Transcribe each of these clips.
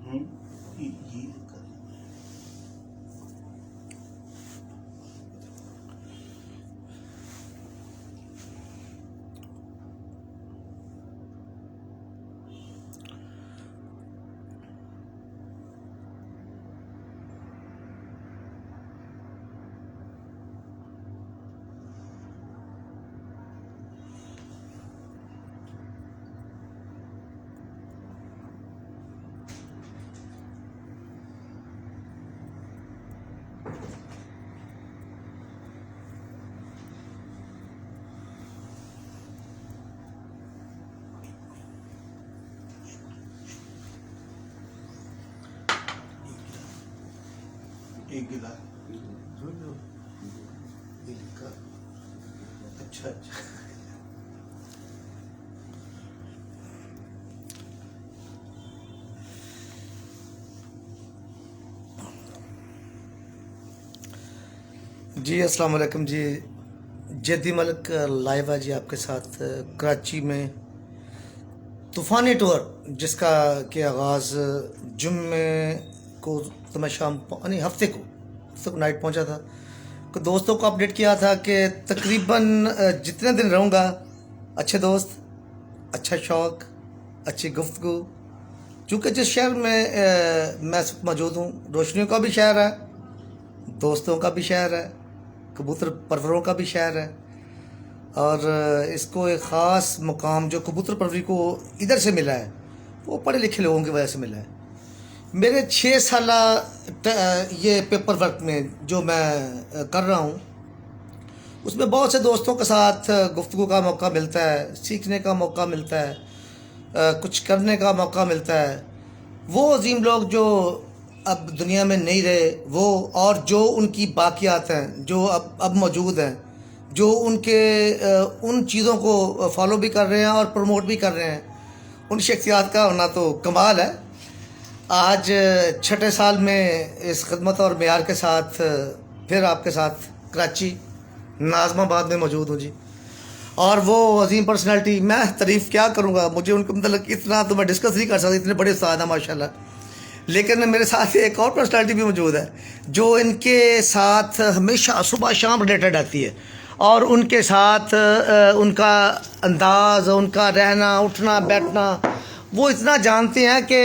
ये एक गिला दिल का। अच्छा अच्छा जी अस्सलाम वालेकुम जी। जद्दी मलिक लाइव है जी आपके साथ कराची में तूफ़ानी टूर जिसका के आगाज़ जुम्मे को तो मैं शाम नहीं हफ्ते को नाइट पहुंचा था। तो दोस्तों को अपडेट किया था कि तकरीबन जितने दिन रहूँगा अच्छे दोस्त, अच्छा शौक़, अच्छी गुफ्तगू। चूँकि जिस शहर में मैं मौजूद हूँ रोशनियों का भी शहर है, दोस्तों का भी शहर है, कबूतर परवरों का भी शहर है, और इसको एक ख़ास मुकाम जो कबूतर परवरी को इधर से मिला है वो पढ़े लिखे लोगों की वजह से मिला है। मेरे 6 साल ये पेपर वर्क में जो मैं कर रहा हूँ उसमें बहुत से दोस्तों के साथ गुफ्तगू का मौका मिलता है, सीखने का मौका मिलता है, कुछ करने का मौका मिलता है। वो अजीम लोग जो अब दुनिया में नहीं रहे वो, और जो उनकी बाकियात हैं जो अब मौजूद हैं, जो उनके उन चीज़ों को फॉलो भी कर रहे हैं और प्रमोट भी कर रहे हैं, उन शख्सियात का होना तो कमाल है। आज 6ठे साल में इस खिदमत और मेयार के साथ फिर आपके साथ कराची नाज़माबाद में मौजूद हूँ जी। और वो अजीम पर्सनैलिटी, मैं तारीफ़ क्या करूँगा, मुझे उनके मतलब इतना तो मैं डिस्कस नहीं कर सकता, इतने बड़े उस्ताद हैं माशाल्लाह। लेकिन मेरे साथ एक और पर्सनैलिटी भी मौजूद है जो इनके साथ हमेशा सुबह शाम रिलेटेड आती है, और उनके साथ उनका अंदाज़, उनका रहना उठना बैठना वो इतना जानते हैं कि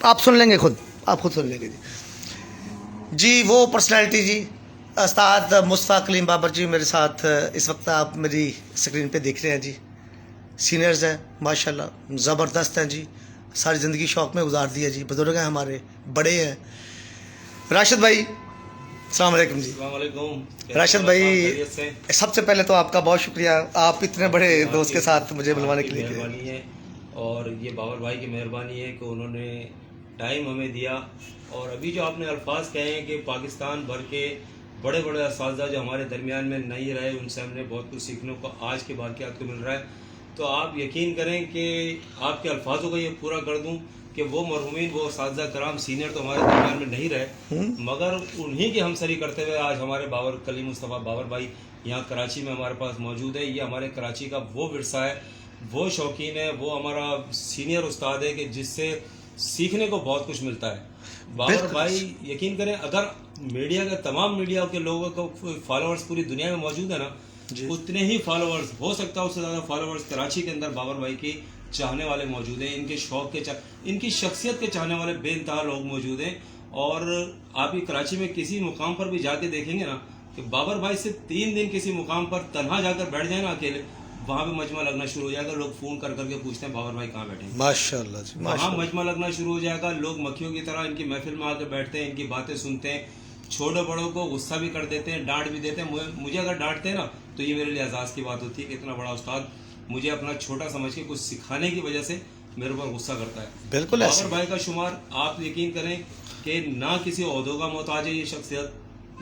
आप सुन लेंगे खुद, आप खुद सुन लेंगे जी। वो पर्सनैलिटी जी उस्ताद मुस्तफ़ा कलीम बाबर जी मेरे साथ इस वक्त आप मेरी स्क्रीन पे देख रहे हैं जी। सीनियर्स हैं माशाल्लाह, ज़बरदस्त हैं जी, सारी ज़िंदगी शौक़ में गुजार दिया जी, बुज़ुर्ग हैं हमारे, बड़े हैं। राशिद भाई अस्सलाम वालेकुम जी। राशिद भाई सबसे पहले तो आपका बहुत शुक्रिया, आप इतने बड़े दोस्त के साथ मुझे बुलवाने के लिए। मेहरबानी है, और ये बाबर भाई की मेहरबानी है कि उन्होंने टाइम हमें दिया। और अभी जो आपने अल्फाज कहे हैं कि पाकिस्तान भर के बड़े बड़े असातिज़ा जो हमारे दरमियान में नहीं रहे, उनसे हमने बहुत कुछ सीखने को आज के वाक़यात को मिल रहा है। तो आप यकीन करें कि आपके अल्फाजों को ये पूरा कर दूं कि वो मरहूमीन, वो असातिज़ा कराम सीनियर तो हमारे दरमियान में नहीं रहे, मगर उन्हीं की हमसरी करते हुए आज हमारे बाबर कलीम मुस्तफ़ा बाबर भाई यहाँ कराची में हमारे पास मौजूद है। ये हमारे कराची का वो विरसा है, वो शौकीन है, वो हमारा सीनियर उस्ताद है कि जिससे सीखने को बहुत कुछ मिलता है। बाबर भाई यकीन करें, अगर मीडिया का तमाम मीडिया के लोगों को फॉलोअर्स पूरी दुनिया में मौजूद है ना, उतने ही फॉलोअर्स, हो सकता है उससे ज़्यादा फॉलोअर्स कराची के अंदर बाबर भाई के चाहने वाले मौजूद हैं, इनके शौक़ के इनकी शख्सियत के चाहने वाले बेइंतहा लोग मौजूद हैं। और आप ये कराची में किसी मुकाम पर भी जाके देखेंगे ना कि बाबर भाई से 3 दिन किसी मुकाम पर तन्हा जाकर बैठ जाए ना अकेले, वहाँ पे मजमा लगना शुरू हो जाएगा। लोग फ़ोन कर करके पूछते हैं बाबर भाई कहाँ बैठे हैं, माशाल्लाह जी, वहाँ मजमा लगना शुरू हो जाएगा। लोग मक्खियों की तरह इनकी महफिल में आकर बैठते हैं, इनकी बातें सुनते हैं, छोटे बड़ों को गुस्सा भी कर देते हैं, डांट भी देते हैं। मुझे अगर डांटते हैं ना तो ये मेरे लिए एजाज़ की बात होती है कि इतना बड़ा उस्ताद मुझे अपना छोटा समझ के कुछ सिखाने की वजह से मेरे ऊपर गुस्सा करता है। बिल्कुल बाबर भाई का शुमार आप यकीन करें कि ना किसी ओहदों का मोहताज है ये शख्सियत,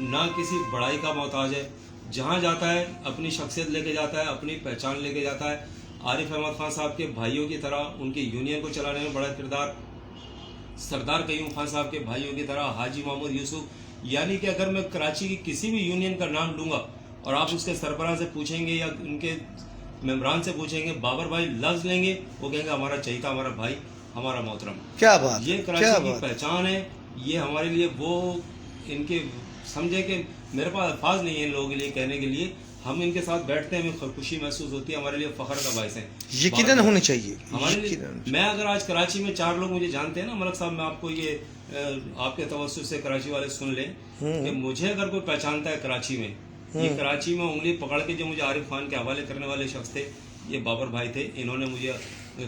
ना किसी बड़ाई का मोहताज है। जहाँ जाता है अपनी शख्सियत लेके जाता है, अपनी पहचान लेके जाता है। आरिफ अहमद खान साहब के भाइयों की तरह उनके यूनियन को चलाने में बड़ा किरदार, सरदार कयूम खान साहब के भाइयों की तरह हाजी महमूद यूसुफ, यानी कि अगर मैं कराची की किसी भी यूनियन का नाम लूँगा और आप उसके सरबराह से पूछेंगे या उनके मेम्बरान से पूछेंगे बाबर भाई लफ्ज़ लेंगे, वो कहेंगे हमारा चहीता, हमारा भाई, हमारा मोहतरम। क्या बात ये है, कराची क्या की बात। पहचान है। ये हमारे लिए वो इनके समझे कि मेरे पास अल्फाज नहीं है इन लोगों के लिए कहने के लिए। हम इनके साथ बैठते हैं, हमें खुशी महसूस होती है, हमारे लिए फख्र का बायस है। यकीनन होनी चाहिए, हमारे लिए यकीनन। मैं अगर आज कराची में 4 लोग मुझे जानते हैं ना मलक साहब, मैं आपको ये आपके तवज्जुह से कराची वाले सुन लें कि मुझे अगर कोई पहचानता है कराची में, ये कराची में उंगली पकड़ के जो मुझे आरिफ खान के हवाले करने वाले शख्स थे, ये बाबर भाई थे। इन्होंने मुझे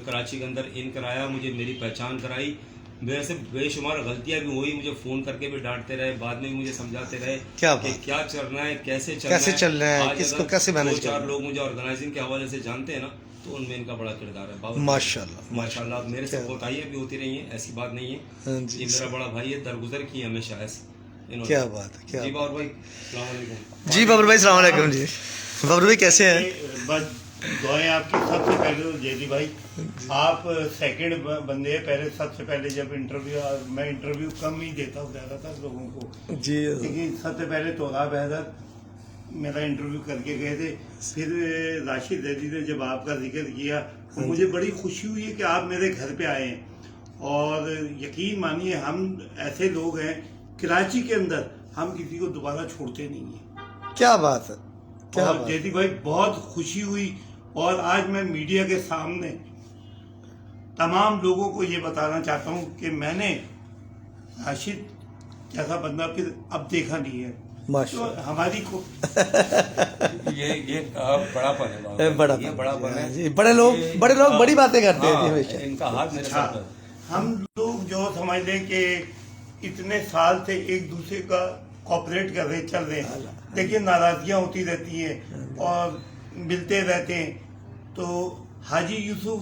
कराची के अंदर इन कराया, मुझे मेरी पहचान कराई। मेरे से बेशुमार गलतियां भी हुई, मुझे फोन करके भी डांटते रहे, बाद में भी मुझे समझाते रहे क्या कि बात। क्या चलना है, कैसे चल रहा है, आज किसको अगर कैसे मैनेज 2-4 करना है। लोग मुझे ऑर्गेनाइजिंग के हवाले से जानते हैं ना, तो उनमें इनका बड़ा किरदार है। बाबर माशाल्लाह, माशाल्लाह। मेरे से कोताहियां भी होती रही हैं, ऐसी बात नहीं है। हाँ जी, ये मेरा बड़ा भाई है, दरगुजर की हमेशा ऐसे इन्होंने। क्या बात है, क्या जी बात। बाबर भाई, अस्सलाम वालेकुम। जी बाबर भाई, सलाम अलैकुम जी। बाबर भाई कैसे हैं? बस दुआएं आपकी। सबसे पहले तो जयदी भाई, आप सेकंड बंदे हैं। पहले सबसे पहले जब इंटरव्यू, मैं इंटरव्यू कम ही देता हूँ ज़्यादातर लोगों को, जी लेकिन सबसे पहले तोराब हैदर मेरा इंटरव्यू करके गए थे। फिर राशिद जैदी ने जब आपका जिक्र किया तो मुझे बड़ी खुशी हुई है कि आप मेरे घर पे आए हैं। और यकीन मानिए, हम ऐसे लोग हैं कराची के अंदर, हम किसी को दोबारा छोड़ते नहीं हैं। क्या बात है, क्या और बात। जयदी भाई बहुत खुशी हुई। और आज मैं मीडिया के सामने तमाम लोगों को ये बताना चाहता हूँ कि मैंने राशिद जैसा बंदा फिर अब देखा नहीं है। तो माशाल्लाह, हमारी को ये बड़ापन है बाबर। बड़ा ये बड़ापन है। जी, बड़े लोग बड़ी बातें करते हैं हाँ, हमेशा। इनका हाथ मेरे साथ है। हम लोग जो समझ लें कि इतने साल से एक दूसरे का कॉपरेट कर रहे चल रहे हैं, लेकिन नाराजगियां होती रहती हैं और मिलते रहते हैं। तो हाजी यूसुफ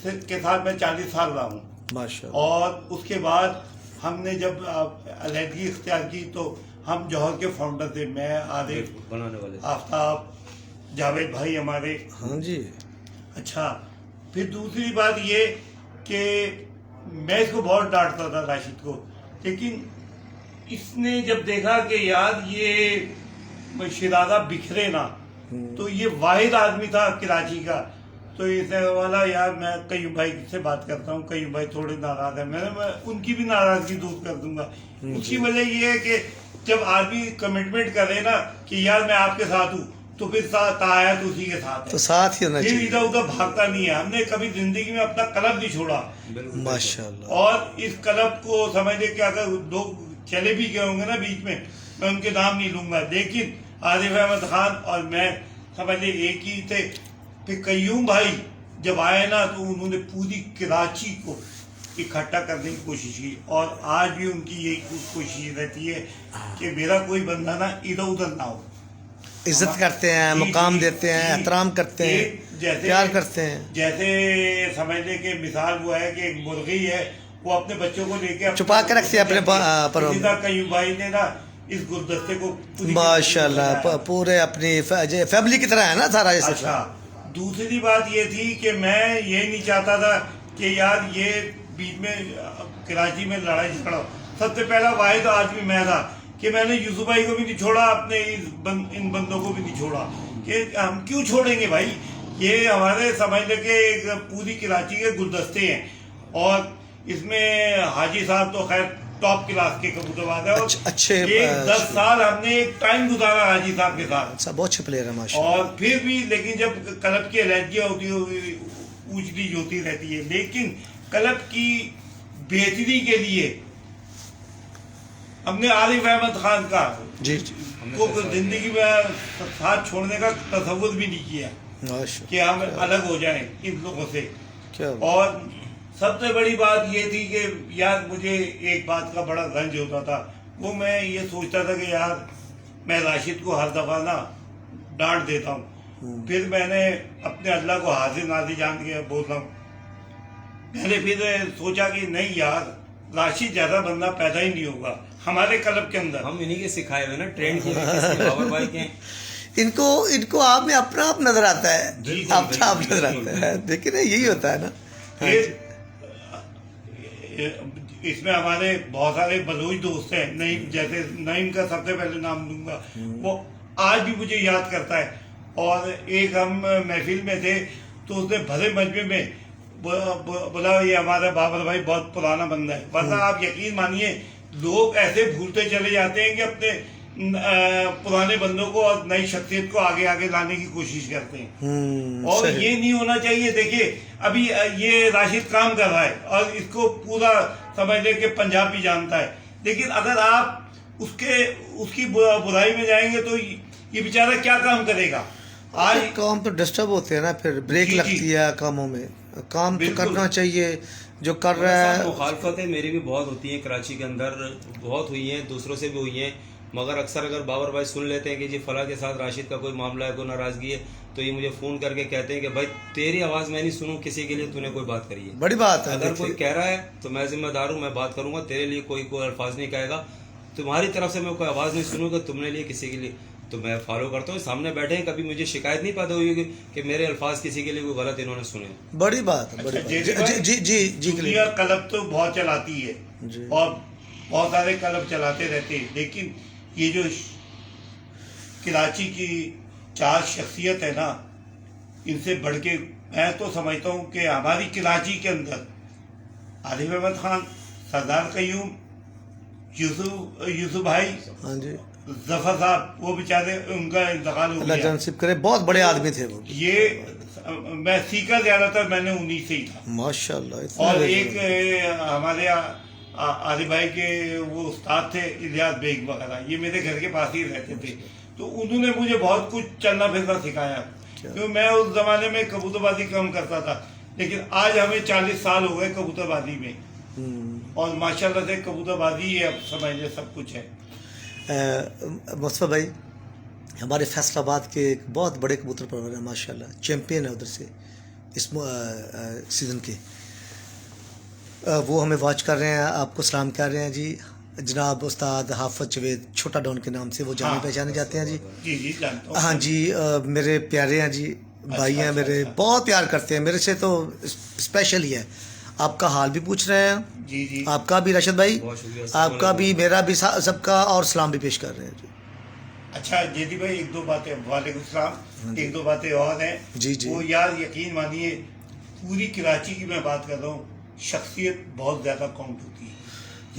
के साथ मैं 40 साल रहा हूँ। माशाल्लाह। और उसके बाद हमने जब अलहदगी इख्तियार की तो हम जौहर के फाउंडर थे। मैं, आरिफ, बनाने वाले। आफ्ताब, जावेद भाई हमारे। हाँ जी। अच्छा, फिर दूसरी बात ये कि मैं इसको बहुत डांटता था राशिद को, लेकिन इसने जब देखा कि यार ये शिराजा बिखरे ना, तो ये वाहिद आदमी था कराची का। तो इसने वाला यार मैं कयूम भाई से बात करता हूँ, कयूम भाई थोड़े नाराज है, मैं उनकी भी नाराजगी दूर कर दूंगा। उसकी वजह ये है कि जब आदमी कमिटमेंट करे ना कि यार मैं आपके साथ हूँ, तो फिर साथ आया तो उसी के साथ है, तो साथ ही होना फिर चाहिए। इधर उधर भागता नहीं है। हमने कभी जिंदगी में अपना कलम नहीं छोड़ा। माशाल्लाह। और इस क्लब को समझने के अगर लोग चले भी गए होंगे ना बीच में, मैं उनके नाम नहीं लूंगा, लेकिन आरिफ अहमद खान और मैं समझ ले एक ही थे। फिर कयूम भाई जब आए ना, तो उन्होंने पूरी कराची को इकट्ठा करने की कोशिश की। और आज भी उनकी यही कोशिश रहती है कि मेरा कोई बंदा ना इधर उधर ना हो। इज्जत करते हैं, जी, मुकाम जी, देते हैं, जी। एहतराम करते हैं, जैसे प्यार करते हैं। जैसे समझने के मिसाल हुआ है कि एक मुर्गी है, वो अपने बच्चों को लेके छुपा के रखती है अपने पर। इसी तरह कयूम भाई ने ना इस गुलदस्ते को पूरी माशाल्लाह, पूरे अपनी फैमिली की तरह है ना सारा ये अच्छा, दूसरी बात ये थी कि मैं ये नहीं चाहता था कि यार ये बीच में कराची में लड़ाई झगड़ा हो। सबसे पहला वाहिद आदमी मैं था कि मैंने यूसुफ भाई को भी नहीं छोड़ा, अपने इन बंदों को भी नहीं छोड़ा। कि हम क्यों छोड़ेंगे भाई, ये हमारे समझ ले के एक पूरी कराची के गुलदस्ते हैं। और इसमें हाजी साहब तो खैर टॉप क्लास के कबूतरबाज है। अच्छे 10 साल हमने एक टाइम गुजारा हाजी साहब के साथ। अच्छा, बहुत अच्छे प्लेयर है माशाल्लाह। और फिर भी लेकिन जब क्लब की अलहदगियाँ होती है, ऊंच नीच होती रहती है, लेकिन क्लब की बेहतरी के लिए हमने आरिफ अहमद खान का जी जी, को जिंदगी में साथ छोड़ने का तसव्वुर भी नहीं किया माशाल्लाह। कि हम अलग हो जाएं इन लोगों से। क्या और सबसे बड़ी बात ये थी कि यार मुझे एक बात का बड़ा रंज होता था, वो मैं ये सोचता था कि यार मैं राशिद को हर दफा ना डांट देता हूँ। फिर मैंने अपने अल्लाह को हाजिर नाजिर जान के बोल रहा हूँ। मैंने फिर सोचा कि नहीं यार, राशिद जैसा बंदा पैदा ही नहीं होगा हमारे क्लब के अंदर। हम इन्हीं के सिखाए हुए ना, ट्रेंड किए हुए बाबर भाई के। इनको आप में अपना आप नजर आता है, बिल्कुल, अपना आप बिल्कुल, नजर आता है। देखिए ना, यही होता है ना। फिर इसमें हमारे बहुत सारे बलूच दोस्त हैं। नईम, जैसे नईम का सबसे पहले नाम लूंगा, वो आज भी मुझे याद करता है। और एक हम महफिल में थे, तो उसने भरे मजमे में बोला ये हमारा बाबर भाई बहुत पुराना बंदा है, वरना आप यकीन मानिए लोग ऐसे भूलते चले जाते हैं कि अपने पुराने बंदों को और नई शख्सियत को आगे आगे लाने की कोशिश करते हैं, और सही। ये नहीं होना चाहिए। देखिए अभी ये राशिद काम कर रहा है और इसको पूरा समझ ले कि पंजाब भी जानता है, लेकिन अगर आप उसकी बुराई में जाएंगे तो ये बेचारा क्या काम करेगा। आज काम तो डिस्टर्ब होते हैं ना, फिर ब्रेक जी, लगती जी। है कामों में, काम तो बिल्कुल। करना चाहिए जो कर रहा है। मुखालफतें मेरी भी बहुत होती हैं कराची के अंदर, बहुत हुई हैं, दूसरों से भी हुई हैं, मगर अक्सर अगर बाबर भाई सुन लेते हैं कि जी फला के साथ राशिद का कोई मामला है, कोई नाराज़गी है, तो ये मुझे फ़ोन करके कहते हैं कि भाई तेरी आवाज़ मैं नहीं सुनूं, किसी के लिए तूने कोई बात करी है। बड़ी बात है। अगर कोई देखिए, कह रहा है तो मैं जिम्मेदार हूँ, मैं बात करूंगा, तेरे लिए कोई अल्फाज नहीं कहेगा, तुम्हारी तरफ से मैं कोई आवाज़ नहीं सुनूंगा तुमने लिए किसी के लिए, तो मैं फॉलो करता हूँ। सामने बैठे हैं, कभी मुझे शिकायत नहीं पैदा हुई कि मेरे अल्फाज किसी के लिए कोई गलत इन्होंने सुने। बड़ी बात है, बड़ी अच्छा, बात। जैसे जी जी जी जी दुनिया कलब तो बहुत चलाती है जी। और बहुत सारे क्लब चलाते रहते हैं, लेकिन ये जो कराची की 4 शख्सियत है ना, इनसे बढ़ के मैं तो समझता हूँ कि हमारी कराची के अंदर आरिफ अहमद खान, सरदार कयूम, यूसुफ भाई, हाँ जी, जफर साहब, वो बेचारे उनका इंतकाल हो अल्लाह गया। जानसिब करे, बहुत बड़े आदमी थे वो। ये मैं सीखा ज्यादातर मैंने उन्हीं से ही था। माशाल्लाह, इतने और बड़े एक हमारे आरिफ भाई के वो उस्ताद थे इलियास बेग वगैरह, ये मेरे घर के पास ही रहते थे, तो उन्होंने मुझे बहुत कुछ चलना फिरना सिखाया, क्योंकि मैं उस जमाने में कबूतरबाजी कम करता था, लेकिन आज हमें 40 साल हो गए कबूतरबाजी में, और माशाल्लाह से कबूतरबाजी ही अब समझ ले सब कुछ है। मुस्तफा भाई हमारे फैसलाबाद के एक बहुत बड़े कबूतर परवर हैं माशाल्लाह, चैंपियन है उधर से इस सीज़न के, वो हमें वॉच कर रहे हैं, आपको सलाम कर रहे हैं जी। जनाब उस्ताद हाफिज जवेद छोटा डॉन के नाम से वो जाने पहचाने जाते हैं जी। जी जी जानता हूँ। हाँ जी, मेरे प्यारे हैं जी, भाई हैं मेरे, बहुत प्यार करते हैं मेरे से, तो स्पेशल ही है। आपका हाल भी पूछ रहे हैं, जी जी। आपका भी राशिद भाई, बहुत शुक्रिया। आपका भी, मेरा भी, सबका, और सलाम भी पेश कर रहे हैं जी। अच्छा जेदी भाई, एक दो बातें, वालेकुम सलाम, एक दो बातें और हैं जी जी। वो यार यकीन मानिए पूरी कराची की मैं बात कर रहा हूँ, शख्सियत बहुत ज्यादा काउंट होती है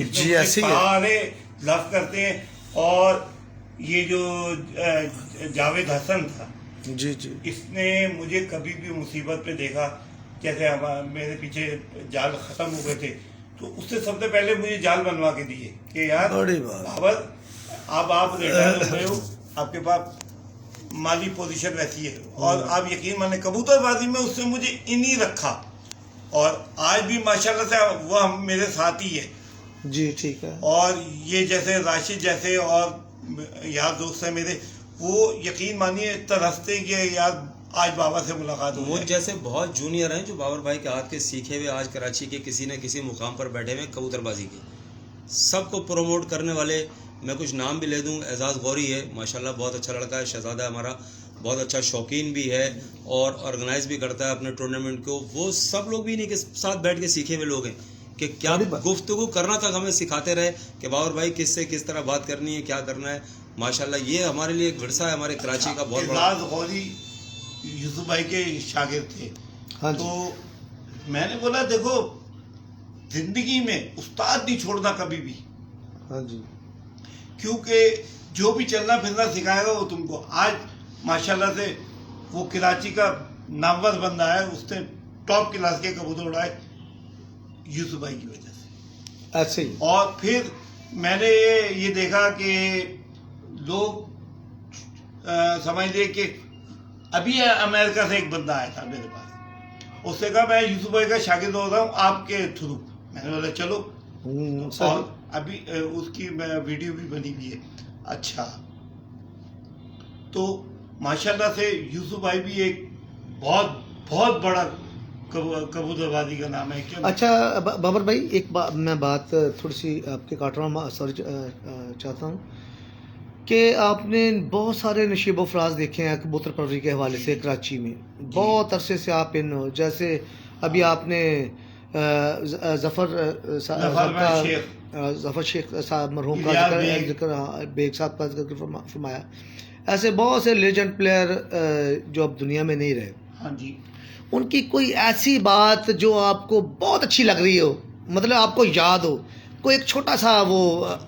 जी, ऐसे ही है। सारे लव करते हैं। और ये जो जावेद हसन था, जी जी इसने मुझे कभी भी मुसीबत में देखा, जैसे मेरे पीछे जाल खत्म हो गए थे, तो उससे सबसे पहले मुझे जाल बनवा के दिए कि यार बड़ी बात। बाबर अब आप रिटायर हो गए हो, आपके पास माली पोजीशन वैसी है, और आप यकीन माने कबूतरबाजी में उससे मुझे इन्हीं रखा, और आज भी माशाल्लाह से वो हम मेरे साथ ही है जी, ठीक है। और ये जैसे राशिद जैसे और यार दोस्त है मेरे, वो यकीन मानिए तरसते कि यार आज बाबा से मुलाकात हो मुझ जाए। जैसे बहुत जूनियर हैं जो बाबर भाई के हाथ के सीखे हुए आज कराची के किसी न किसी मुकाम पर बैठे हुए कबूतरबाजी के, सबको प्रोमोट करने वाले मैं कुछ नाम भी ले दूं। एजाज गौरी है माशाल्लाह, बहुत अच्छा लड़का है, शहजादा हमारा, बहुत अच्छा शौकीन भी है और ऑर्गेनाइज भी करता है अपने टूर्नामेंट को। वो सब लोग भी नहीं के साथ बैठ के सीखे हुए लोग हैं कि क्या गुफ्तगू करना तक हमें सिखाते रहे कि बाबर भाई किससे किस तरह बात करनी है, क्या करना है। माशाल्लाह ये हमारे लिए एक विरसा है हमारे कराची का बहुत बड़ा। एजाज गौरी यूसुफ भाई के शागिर्द थे। हाँ जी। तो मैंने बोला देखो जिंदगी में उस्ताद नहीं छोड़ना कभी भी, हाँ जी, क्योंकि जो भी चलना फिरना सिखाएगा वो तुमको। आज माशाल्लाह से वो कराची का नामवर बंदा है, उसने टॉप क्लास के कबूतर उड़ाए यूसुफ भाई की वजह से। ऐसे ही। और फिर मैंने ये देखा कि लोग समझ लिए कि अभी अमेरिका से एक बंदा आया था मेरे पास, उससे कहा मैं यूसुफ भाई का शागिर्द हो रहा हूँ आपके थ्रू। मैंने बोला चलो, और अभी उसकी वीडियो भी बनी हुई है। अच्छा, तो माशाल्लाह से यूसुफ भाई भी एक बहुत बहुत बड़ा कबूतरबाजी का नाम है। क्यों? अच्छा बाबर भाई, एक मैं बात थोड़ी सी आपके काट रहा हूँ, सॉरी चाहता हूँ कि आपने बहुत सारे नशीबो फराज देखे हैं कबूतर परवरी के हवाले से कराची में, बहुत अरसे से आप इन हो, जैसे अभी आपने जफ़र शेख साहब मरहूम का जिक्र, बेग साहब का जिक्र फरमाया। ऐसे बहुत से लेजेंड प्लेयर जो अब दुनिया में नहीं रहे, हाँ जी, ان کی کوئی ایسی بات جو آپ کو بہت اچھی لگ رہی ہو, مطلب آپ کو یاد ہو, کوئی ایک چھوٹا سا وہ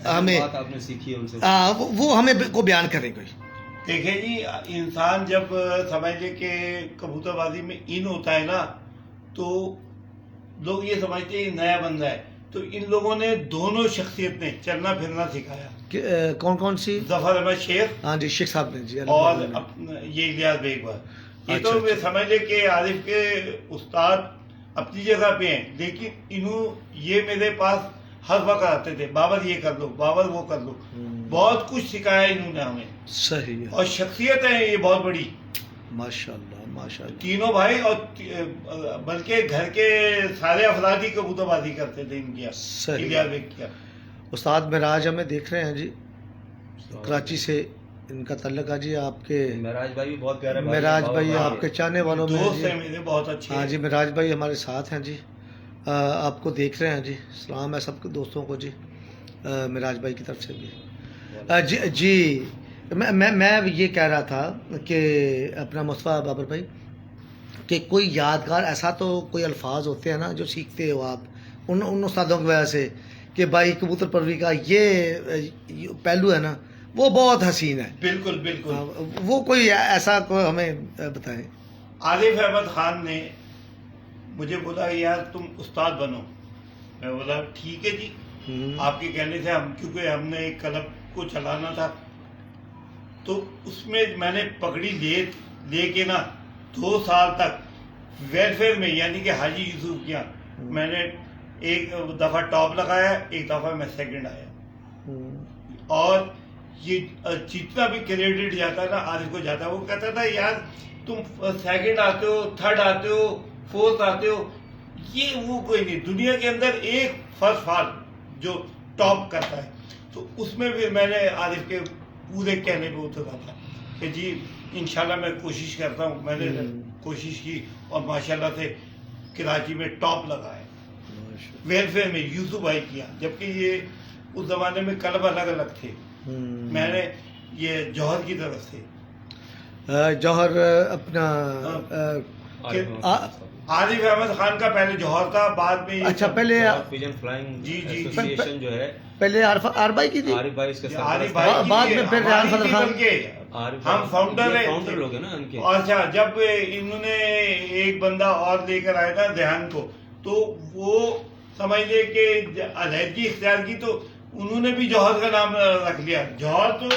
ہمیں بات آپ نے سیکھی ہے ان سے. وہ ہمیں کو بیان کریں کوئی. دیکھیں جی, انسان جب سمجھ لے کہ کبوتر بازی میں ان ہوتا ہے نا, تو لوگ یہ سمجھتے ہیں نیا بندہ ہے. تو ان لوگوں نے دونوں شخصیت نے چلنا پھرنا سکھایا. کون کون سی؟ ظفر احمد شیخ, ہاں جی شیخ صاحب نے جی, اور یہ الیاس بیگ بار. یہ تو اچھا. سمجھ لے کہ عارف کے استاد اپنی جگہ پہ ہیں, لیکن یہ میرے پاس ہر وقت آتے تھے, بابر یہ کر لو, بابر وہ کر لو. بہت کچھ سکھایا انہوں نے ہمیں. صحیح ہے. اور شخصیت ہے یہ بہت بڑی, ماشاء اللہ ماشاء اللہ. تینوں بھائی, اور بلکہ گھر کے سارے افراد ہی کبوتر بازی کرتے تھے ان کی. صحیح. الیاس بیگ کیا استاد معراج ہمیں دیکھ رہے ہیں جی, کراچی سے ان کا تعلق ہے جی. آپ کے معراج بھائی بھی بہت پیارے معراج بھائی آپ کے چاہنے والوں میں دوست جی. ہیں میرے بہت اچھے. ہاں جی, معراج بھائی ہمارے ساتھ ہیں جی, آپ کو دیکھ رہے ہیں جی. سلام ہے سب کے دوستوں کو جی, معراج بھائی کی طرف سے بھی. جی میں یہ کہہ رہا تھا کہ اپنا مصطفیٰ بابر بھائی, کہ کوئی یادگار ایسا تو کوئی الفاظ ہوتے ہیں نا جو سیکھتے ہو آپ ان استادوں کی وجہ سے, کہ بھائی کبوتر پروری کا یہ پہلو ہے نا وہ بہت حسین ہے. بالکل بالکل. وہ کوئی ایسا کوئی ہمیں بتائیں. عارف احمد خان نے مجھے بولا یار تم استاد بنو. میں بولا ٹھیک ہے جی, آپ کے کہنے سے کیونکہ ہم نے ایک کلب کو چلانا تھا, تو اس میں میں نے پگڑی لے کے نا 2 سال تک ویلفیئر میں, یعنی کہ حاجی یوسف کیا, میں نے ایک دفعہ ٹاپ لگایا, ایک دفعہ میں سیکنڈ آیا. اور یہ جتنا بھی کریڈٹ جاتا ہے نا عارف کو جاتا ہے, وہ کہتا تھا یار تم سیکنڈ آتے ہو, تھرڈ آتے ہو, فورتھ آتے ہو, یہ وہ کوئی نہیں. دنیا کے اندر ایک فرسٹ فال جو ٹاپ کرتا ہے. تو اس میں بھی میں نے عارف کے پورے کہنے پہ اترا تھا کہ جی انشاءاللہ میں کوشش کرتا ہوں. میں نے کوشش کی اور ماشاءاللہ سے کراچی میں ٹاپ لگایا. ویلفیئر میں یوسف بھائی کیا, جبکہ یہ اس زمانے میں کلب الگ الگ تھے. میں نے یہ جوہر کی طرف سے, جوہر اپنا عارف احمد خان کا پہلے جوہر تھا, بعد میں اچھا پہلے پیجن فلائنگ جی ایسوسی جو ہے پہلے عارف بھائی کی تھی, عارف بھائی اس کے عارف ساتھ بھائی بعد میں پھر ریحان فضل خان. ہم فاؤنڈر ہیں, فاؤنڈر لوگ ہیں نا ان کے. اچھا جب انہوں نے ایک بندہ اور لے کر آیا تھا ریحان کو, تو وہ سمجھ لے کہ علیحدگی اختیار کی, تو انہوں نے بھی جوہر کا نام رکھ لیا. جوہر تو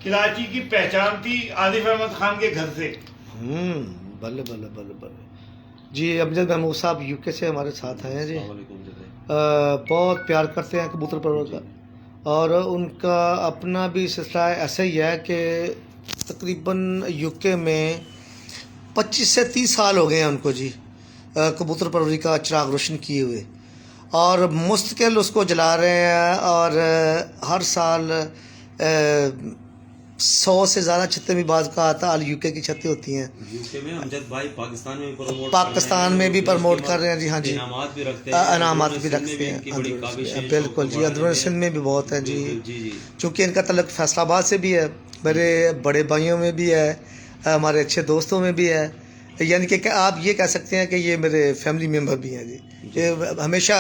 کراچی کی پہچان تھی عارف احمد خان کے گھر سے. بلے بلے بلے بلے جی. امجد محمود صاحب یو کے سے ہمارے ساتھ آئے ہیں جی, بہت پیار کرتے ہیں کبوتر پرور کا, اور ان کا اپنا بھی سلسلہ ایسا ہی ہے کہ تقریباً یو کے میں 25 سے 30 سال ہو گئے ہیں ان کو جی کبوتر پروری کا چراغ روشن کیے ہوئے, اور مستقل اس کو جلا رہے ہیں. اور ہر سال 100 سے زیادہ چھتیں بھی بعض کا آتا ہے, یو کے کی چھتیں ہوتی ہیں. یو کے میں امجد بھائی پاکستان میں بھی پاکستان میں بھی پروموٹ کر رہے ہیں جی. ہاں جی, انعامات بھی رکھتے ہیں, انعامات بھی رکھتے ہیں. بالکل جی, اندرون سندھ میں بھی بہت ہیں جی, چونکہ ان کا تعلق فیصل آباد سے بھی ہے, میرے بڑے بھائیوں میں بھی ہے, ہمارے اچھے دوستوں میں بھی ہے. یعنی کہ آپ یہ کہہ سکتے ہیں کہ یہ میرے فیملی ممبر بھی ہیں جی, یہ ہمیشہ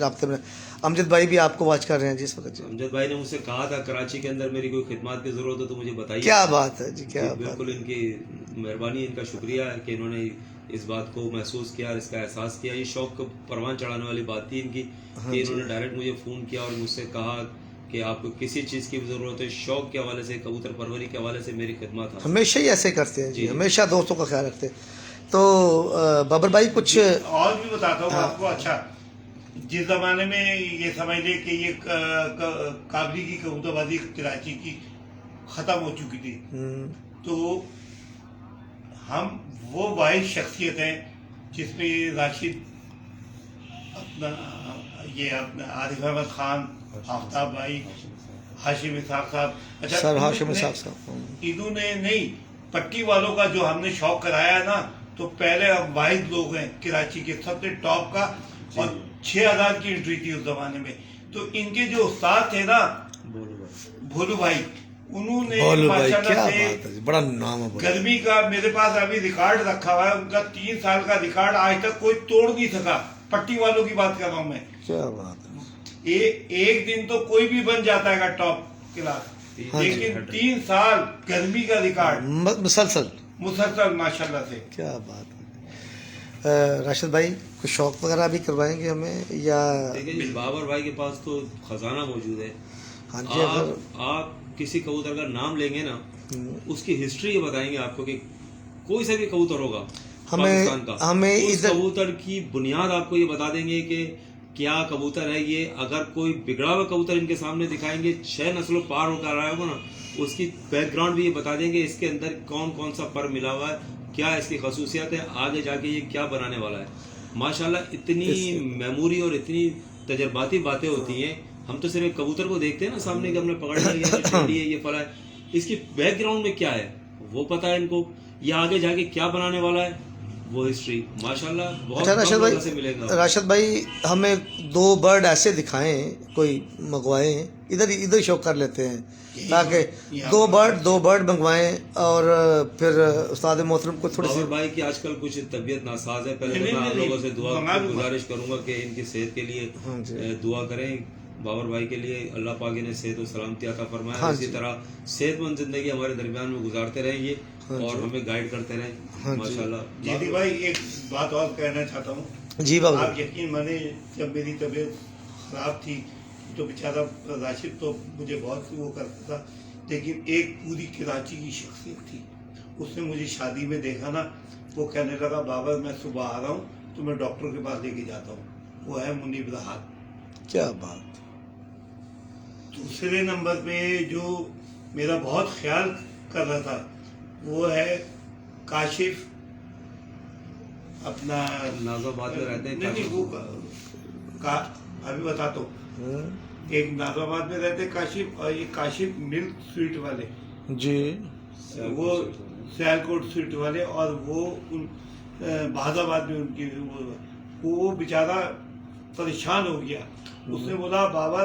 رابطے میں. امجد بھائی بھی آپ کو واچ کر رہے ہیں جی اس وقت. امجد بھائی نے مجھ سے کہا تھا کراچی کے اندر میری کوئی خدمات کی ضرورت ہے تو مجھے بتائیے. کیا بات ہے جی, کیا بات. بالکل ان کی مہربانی, ان کا شکریہ ہے کہ انہوں نے اس بات کو محسوس کیا اور اس کا احساس کیا. یہ شوق کو پروان چڑھانے والی بات تھی ان کی, کہ انہوں نے ڈائریکٹ مجھے فون کیا اور مجھ سے کہا کہ آپ کو کسی چیز کی ضرورت ہے, شوق کے حوالے سے, کبوتر پروری کے حوالے سے میری خدمات. ہمیشہ ہی ایسے کرتے ہیں جی, ہمیشہ دوستوں کا خیال رکھتے ہیں. تو بابر بھائی کچھ اور بھی بتاتا ہوں آپ کو. اچھا جس زمانے میں یہ سمجھ لے کہ یہ کابلی کی کبوتر بازی کراچی کی ختم ہو چکی تھی, تو ہم وہ واحد شخصیت ہیں جس میں راشد, اپنا عارف احمد خان, آفتاب بھائی, ہاشم اسحاق صاحب. اچھا سر ہاشم اسحاق صاحب, انہوں نے نہیں, پٹی والوں کا جو ہم نے شوق کرایا ہے نا, تو پہلے واحد لوگ ہیں کراچی کے سب سے ٹاپ کا, اور 6000 کی انٹری تھی اس زمانے میں. تو ان کے جو استاد تھے نا بھولو بھائی, उन्होंने बोलो भाई, क्या माशाल्लाह से बात है जी, बड़ा नाम है बोलो। गर्मी का मेरे पास अभी रिकॉर्ड रखा हुआ है उनका, 3 साल का रिकॉर्ड आज तक कोई तोड़ नहीं सका। पट्टी वालों की बात कर रहा हूँ मैं। क्या बात है। एक दिन तो कोई भी बन जाता है टॉप क्लास, हाँ जी। लेकिन 3 साल गर्मी का रिकॉर्ड मुसलसल, मुसलसल माशाल्लाह से। क्या बात है। राशिद भाई कुछ शौक वगैरह भी करवाएंगे हमें या? देखिए जी, बाबर भाई के पास तो खजाना मौजूद है। हाँ जी, अगर आप किसी कबूतर का नाम लेंगे ना, उसकी हिस्ट्री बताएंगे आपको कि कोई सा भी कबूतर होगा पाकिस्तान का, हमें उस इधर कबूतर की बुनियाद आपको ये बता देंगे कि क्या कबूतर है ये। अगर कोई बिगड़ा हुआ कबूतर इनके सामने दिखाएंगे, 6 नस्लों पार होकर आया होगा ना, उसकी बैकग्राउंड भी ये बता देंगे, इसके अंदर कौन कौन सा पर मिला हुआ है, क्या इसकी खसूसियत है, आगे जाके ये क्या बनाने वाला है। माशाल्लाह इतनी मेमोरी और इतनी तजर्बाती बातें होती हैं। हम तो सिर्फ कबूतर को देखते हैं ना सामने कि हमने पकड़ लिया, ये टेडी है, ये फला है, इसकी बैकग्राउंड में क्या है वो पता है इनको, ये आगे जाके क्या बनाने वाला है वो हिस्ट्री माशाल्लाह बहुत अच्छा राशिद कम लोगों से मिलेगा। भाई, राशिद भाई हमें 2 बर्ड ऐसे दिखाएं, कोई मंगवाएं, इधर शो कर लेते हैं ताकि 2 बर्ड मंगवाएं और फिर उस्ताद मोहतरम को थोड़ी सी। बाबर भाई की आजकल कुछ तबीयत नासाज है, पहले तो मैं आप लोगों से दुआ गुजारिश करूंगा कि इनकी सेहत के लिए दुआ करें। बाबर भाई के लिए अल्लाह पाक ने सेहत और सलामती अता फरमाए। हाँ इसी तरह सेहतमंद जिंदगी हमारे दरमियान में गुजारते रहेंगे और हमें गाइड करते हाँ रहें माशाल्लाह। जीती भाई एक बात और कहना चाहता हूँ। जी बाबा, आप यकीन माने जब मेरी तबीयत खराब थी तो बेचारा राशिद तो मुझे बहुत वो करता था, लेकिन एक पूरी कराची की शख्सियत थी, उसने मुझे शादी में देखा ना, वो कहने लगा बाबा मैं सुबह आ रहा हूँ तो मैं डॉक्टर के पास लेके जाता हूँ। वो है मुनीब राहत। क्या बात। दूसरे नंबर पे जो मेरा बहुत ख्याल कर रहा था वो है काशिफ, अपना नाज़ाबाद में रहते हैं नहीं वो का अभी बताता हूँ। एक नाज़ाबाद में रहते काशिफ, और ये काशिफ मिल्क स्वीट वाले जी, वो सियालकोट स्वीट वाले, और वो उन बहादाबाद में उनकी वो बेचारा परेशान हो गया। उसने बोला बाबा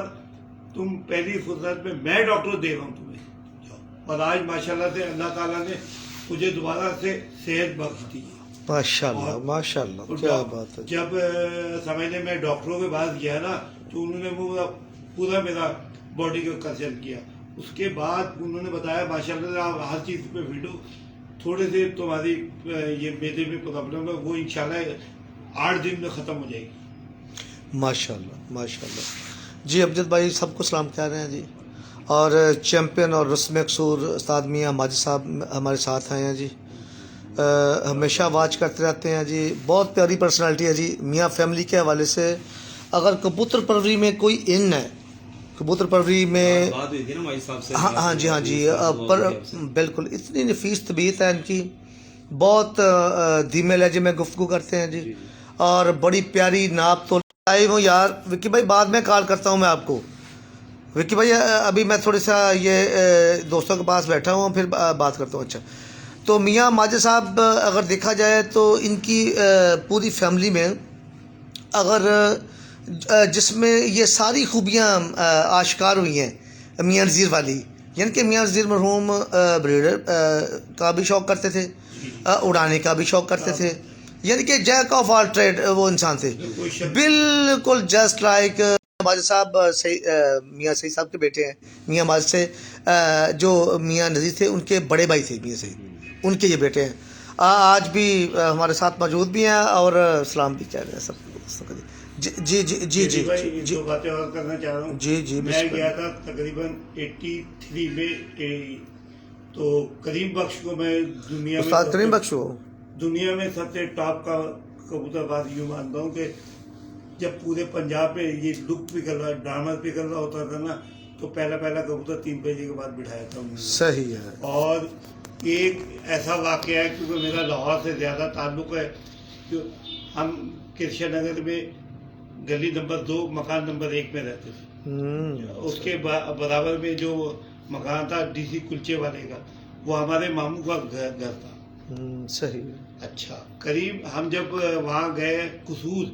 तुम पहली फुर्सत में मैं डॉक्टर दे रहा हूँ तुम्हें, और आज माशाल्लाह से अल्लाह ताला ने मुझे दोबारा से सेहत बख्श दी। माशाल्लाह माशाल्लाह, क्या बात है। जब समझने मैं डॉक्टरों के पास गया ना तो उन्होंने पूरा मेरा बॉडी का कंसल्ट किया। उसके बाद उन्होंने बताया माशाल्लाह आप हर चीज़ पे फिट हो, थोड़े से तुम्हारी ये मेदे में प्रॉब्लम है वो इंशाल्लाह 8 दिन में ख़त्म हो जाएगी। माशाल्लाह माशाल्लाह। जी अमजद भाई सबको सलाम कह रहे हैं जी, और चैम्पियन और रस्म कसूर उस्ताद मियाँ माजिद साहब हमारे साथ आए हैं जी। हमेशा वाच करते रहते हैं जी, बहुत प्यारी पर्सनालिटी है जी। मियाँ फैमिली के हवाले से अगर कबूतर परवरी में कोई इन है, कबूतर परवरी में बात हुई थी ना भाई साहब से। हाँ जी हाँ जी, पर बिल्कुल इतनी नफीस तबीयत है इनकी, बहुत धीमे लहजे में गुफ्तगू करते हैं जी, और बड़ी प्यारी नाप तो आई हूँ यार। विक्की भाई बाद में कॉल करता हूँ मैं आपको। विक्की भाई अभी मैं थोड़ा सा ये दोस्तों के पास बैठा हूँ, फिर बात करता हूँ। अच्छा तो मियाँ माजिद साहब अगर देखा जाए तो इनकी पूरी फैमिली में अगर जिसमें ये सारी खूबियाँ आश्कार हुई हैं मियाँ नज़ीर वाली, यानी कि मियाँ नज़ीर मरहूम ब्रीडर का भी शौक़ करते थे, उड़ाने का भी शौक़ करते थे, यानी कि जैक ऑफ ऑल ट्रेड वो इंसान थे बिल्कुल, जस्ट लाइक माजिद साहब मियाँ सईद साहब के बेटे हैं। मियाँ माजिद से जो मियाँ नज़ीर थे उनके बड़े भाई थे मियाँ सईद, उनके ये बेटे हैं। आज भी हमारे साथ मौजूद भी हैं और सलाम भी कह रहे हैं सब दोस्तों को। जी जी जी जी जी जी, दो बातें और करना चाह रहा हूँ। जी जी, मैं गया था तकरीबन 83 में, तो करीम बख्श को मैं दुनिया में करीम बख्श हो दुनिया में सबसे टॉप का कबूतरबाज यूँ मानता हूँ कि जब पूरे पंजाब में ये लुक पिघल रहा ड्रामा पिघल रहा होता था ना, तो पहला कबूतर 3 बजे के बाद बिठाया था उन्होंने। सही है। और एक ऐसा वाक़या है क्योंकि मेरा लाहौर से ज़्यादा ताल्लुक़ है, जो हम कृष्ण नगर में गली नंबर 2 मकान नंबर 1 में रहते थे। उसके बराबर में जो मकान था डीसी कुलचे वाले का, वो हमारे मामू का घर था। सही। अच्छा करीब हम जब वहाँ गए कसूर,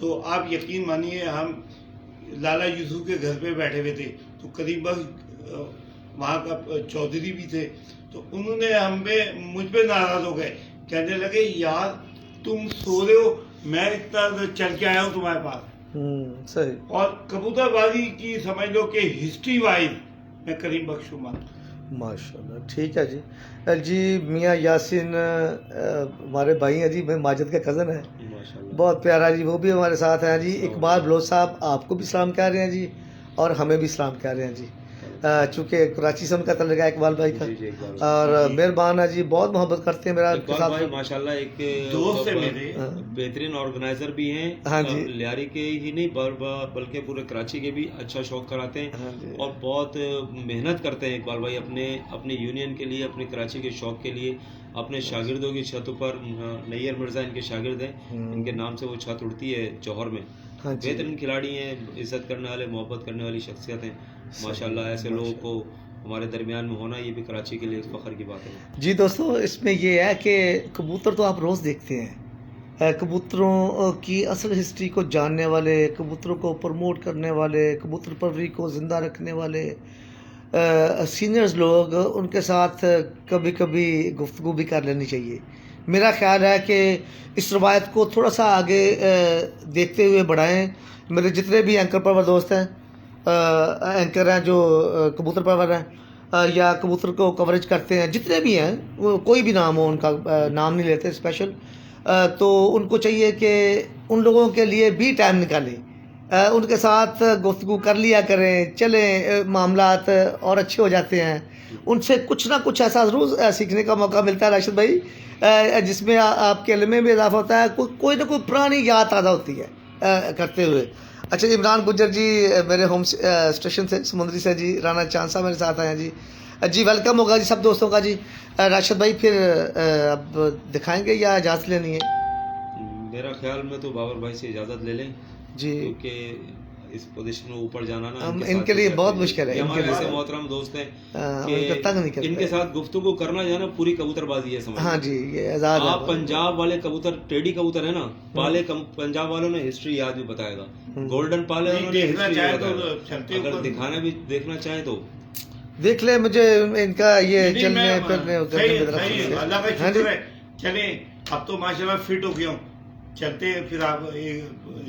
तो आप यकीन मानिए हम लाला यूसुफ के घर पे बैठे हुए थे, तो करीब वहाँ का चौधरी भी थे, तो उन्होंने मुझ पे नाराज हो गए, कहने लगे यार तुम सो रहे हो, मैं इतना चल के आया हूँ तुम्हारे पास। सही। और कबूतरबाजी की समझ लो कि हिस्ट्री वाइज मैं करीम बख्श हूँ। माशाल्लाह, ठीक है जी। जी मियाँ यासीन हमारे भाई हैं जी, मैं माजिद का कज़न है, माशाल्लाह। बहुत प्यारा जी, वो भी हमारे साथ हैं जी। इकबाल बलोच साहब आपको भी सलाम कह रहे हैं जी, और हमें भी सलाम कह रहे हैं जी, चूँकि कराची से उनका तल्लुका है इकबाल भाई का, जी, जी, इकबाल। और मेहरबान है जी, बहुत मोहब्बत करते हैं मेरा आपके इकबाल भाई साथ। माशाल्लाह एक दोस्त है मेरे। बेहतरीन ऑर्गेनाइजर भी हैं। हाँ जी। लियारी के ही नहीं बल्कि पूरे कराची के भी अच्छा शौक कराते हैं, हाँ जी। और बहुत मेहनत करते हैं इकबाल भाई अपने यूनियन के लिए, अपने कराची के शौक के लिए, अपने शागिर्दों की छत पर। नैयर मिर्ज़ा इनके शागिर्द हैं, इनके नाम से वो छत उड़ती है जौहर में। हाँ जी। बेहतरीन खिलाड़ी हैं, इज्जत करने वाले, मोहब्बत करने वाली शख्सियत हैं माशाल्लाह। ऐसे लोगों को हमारे दरमियान में होना, ये भी कराची के लिए एक फ़ख्र की बात है। जी दोस्तों, इसमें ये है कि कबूतर तो आप रोज़ देखते हैं, कबूतरों की असल हिस्ट्री को जानने वाले, कबूतरों को प्रमोट करने वाले, कबूतर परवरी को ज़िंदा रखने वाले सीनियर्स लोग, उनके साथ कभी कभी गुफ्तगू भी कर लेनी चाहिए। मेरा ख्याल है कि इस रवायत को थोड़ा सा आगे देखते हुए बढ़ाएं। मेरे जितने भी एंकर परवर दोस्त हैं, एंकर हैं जो कबूतर परवर हैं या कबूतर को कवरेज करते हैं, जितने भी हैं, वो कोई भी नाम हो उनका, नाम नहीं लेते स्पेशल, तो उनको चाहिए कि उन लोगों के लिए भी टाइम निकालें, उनके साथ गुफ्तगू कर लिया करें, चलें, मामलात और अच्छे हो जाते हैं। उनसे कुछ ना कुछ ऐसा ज़रूर सीखने का मौका मिलता है राशिद भाई, जिसमें आपके इल्म में भी इजाफा होता है, कोई ना कोई पुरानी याद ताज़ा होती है करते हुए। अच्छा, इमरान गुज्जर जी मेरे होम स्टेशन से, समुंदरी से जी, राना चांद साहब मेरे साथ आए हैं जी, वेलकम होगा जी सब दोस्तों का जी। राशिद भाई फिर अब दिखाएंगे या इजाज़त लेनी है? मेरा ख्याल में तो बाबर भाई से इजाज़त ले लें जी, क्योंकि इस पोजीशन में ऊपर जाना ना हम साथ इनके लिए तो बहुत मुश्किल है, ये हमारे इनके ऐसे लिए मोहतरम दोस्त हैं इनको तंग नहीं कि करते। इनके साथ गुफ्तगू करना जाना पूरी कबूतरबाजी है, समझ हाँ जी, ये आज़ाद है। आप पंजाब वाले कबूतर, टेडी कबूतर है ना, पाले पंजाब वालों ने हिस्ट्री याद भी बताएगा, गोल्डन पाले नहीं, उन्होंने देखना history चाहे भी तो बताएगा। चलते अगर ऊपर। दिखाना भी देखना चाहे तो देख ले, मुझे इनका ये नहीं, चलने मैं- फिरने सही उतरने सही, में अल्लाह का हाँ जी। शुक्र है। चले, अब तो माशाल्लाह फिट हो गया हूँ, चलते हैं फिर आप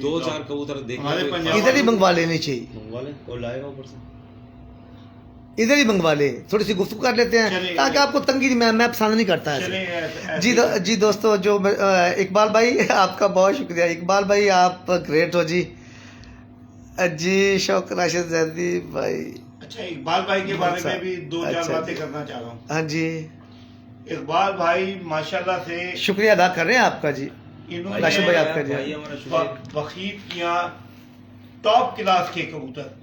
2-4 कबूतर देखने हमारे को- पंजाब इधर ही मंगवा लेनी चाहिए, मंगवा लें, और लाएगा ऊपर से। इधर ही मंगवा ले, थोड़ी सी गुफ्तगू कर लेते हैं चलिए। ताकि आपको तंगी नहीं, मैं पसंद नहीं करता है चले ऐसे। जी दोस्तों, जो इकबाल भाई आपका बहुत शुक्रिया, इकबाल भाई आप ग्रेट हो जी। जी शौक राशिद जैदी भाई, अच्छा, इकबाल भाई के बारे अच्छा, में भी 2-4 अच्छा बातें जी। करना चाह रहा हूँ। हाँ जी, इकबाल भाई माशाल्लाह से शुक्रिया अदा कर रहे हैं आपका जी। इन्होंने राशिद भाई आपका जी। भाई हमारा शुक्रिया। वकील के यहाँ टॉप क्लास के कबूतर,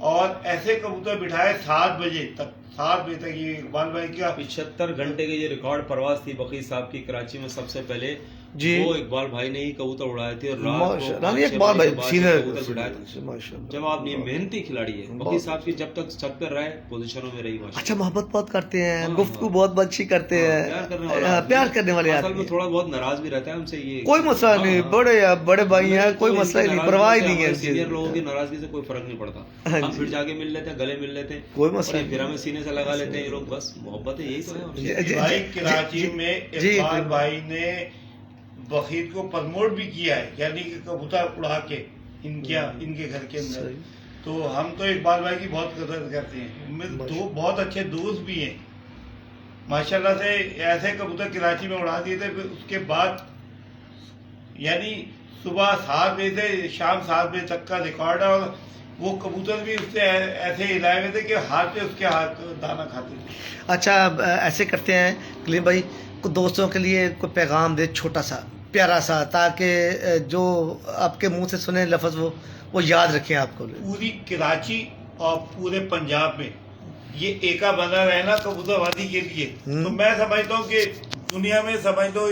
और ऐसे कबूतर बिठाए 7 बजे तक, 7 बजे तक। ये इकबाल भाई का 75 घंटे की ये रिकॉर्ड परवाज थी बकीर साहब की कराची में सबसे पहले जी। वो इकबाल भाई ने ही कबूतर उड़ाए थे, और रात को माशाल्लाह, 5-6 इकबाल बजे भाई के बाद सीनियर कबूतर बिठाए थे। माशाल्लाह। जब आप ये मेहनती खिलाड़ी है, बकीर साहब की जब तक छत पर रहे पोजीशनों में रही माशाल्लाह। अच्छा, मोहब्बत बहुत करते हैं, हाँ, गुफ्तगू हाँ। बहुत अच्छी करते हाँ, हैं, प्यार करने वाला आदमी। प्यार करने वाले असल आदमी। में थोड़ा बहुत नाराज भी रहता है हमसे, ये कोई मसला हाँ, नहीं, हाँ। बड़े भाई हैं, कोई तो मसला ही इनकी नहीं, परवाह ही नाराजगी नहीं से है हमारे इस सीनियर चीज़ लोगों की की। नाराजगी से कोई फर्क नहीं पड़ता। हाँ हम जी। फिर जाके मिल लेते हैं, गले मिल लेते हैं, कोई मसला और ये नहीं। फिर हमें सीने से लगा लेते हैं ये लोग, बस मोहब्बत है, यही तो है। जी, जी, भाई जी, कराची जी, में जी। इकबाल भाई ने वकील को प्रमोट भी किया है, यानी कि कबूतर उड़ा के इनके घर के अंदर। सही। तो हम तो इकबाल भाई की बहुत कदर करते हैं। मेरे दो बहुत अच्छे दोस्त भी हैं माशाल्लाह से। ऐसे कबूतर कराची में उड़ा दिए थे, फिर उसके बाद यानी सुबह 7 बजे से शाम 7 बजे तक का रिकॉर्ड है, और वो कबूतर भी उससे ऐसे हिलाए हुए थे कि हाथ पे उसके हाथ दाना खाते थे। अच्छा, अब ऐसे करते हैं कलीम भाई, को दोस्तों के लिए कोई पैगाम दे, छोटा सा प्यारा सा, ताकि जो आपके मुंह से सुने लफ्ज़ वो याद रखें आपको। पूरी कराची और पूरे पंजाब में ये एका बना रहना कबूतरबाजी के लिए, तो मैं समझता हूँ कि दुनिया में समझ लो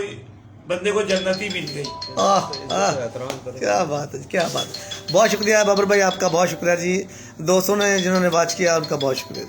बंदे को जन्नती मिल गई। एहतराम करें। क्या बात है, क्या बात है। बहुत शुक्रिया बाबर भाई आपका, बहुत शुक्रिया जी। दोस्तों ने जिन्होंने बात किया उनका बहुत शुक्रिया।